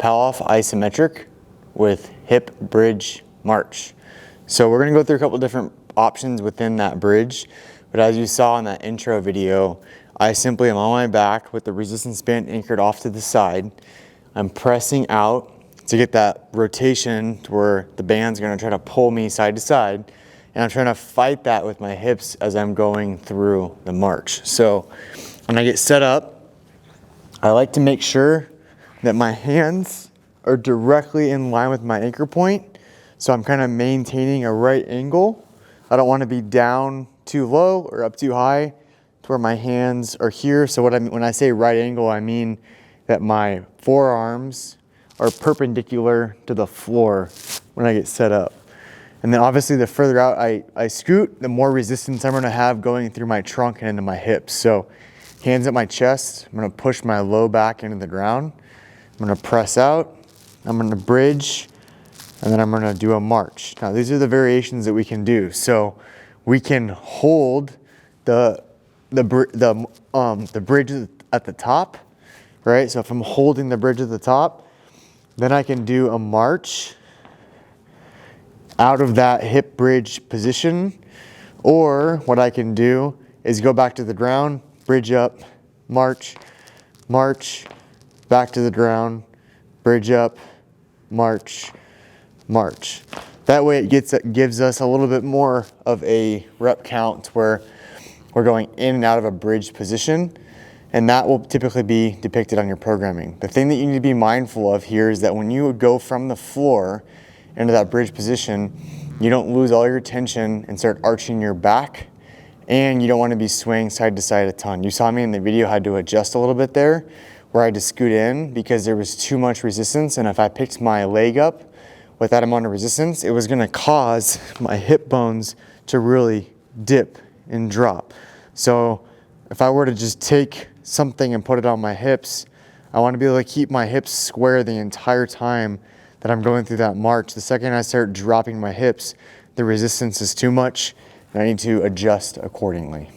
Pallof isometric with hip bridge march. So we're gonna go through a couple different options within that bridge, but as you saw in that intro video, I simply am on my back with the resistance band anchored off to the side. I'm pressing out to get that rotation to where the band's gonna try to pull me side to side, and I'm trying to fight that with my hips as I'm going through the march. So when I get set up, I like to make sure that my hands are directly in line with my anchor point. So I'm kind of maintaining a right angle. I don't want to be down too low or up too high to where my hands are here. So when I say right angle, I mean that my forearms are perpendicular to the floor when I get set up. And then obviously the further out I scoot, the more resistance I'm gonna have going through my trunk and into my hips. So hands at my chest, I'm gonna push my low back into the ground. I'm gonna press out, I'm gonna bridge, and then I'm gonna do a march. Now these are the variations that we can do. So we can hold the bridge at the top, right? So if I'm holding the bridge at the top, then I can do a march out of that hip bridge position. Or what I can do is go back to the ground, bridge up, march, march, back to the ground, bridge up, march, march. That way it gives us a little bit more of a rep count where we're going in and out of a bridge position, and that will typically be depicted on your programming. The thing that you need to be mindful of here is that when you go from the floor into that bridge position, you don't lose all your tension and start arching your back, and you don't want to be swaying side to side a ton. You saw me in the video, I had to adjust a little bit there, where I had to scoot in because there was too much resistance, and if I picked my leg up with that amount of resistance, it was gonna cause my hip bones to really dip and drop. So if I were to just take something and put it on my hips, I wanna be able to keep my hips square the entire time that I'm going through that march. The second I start dropping my hips, the resistance is too much, and I need to adjust accordingly.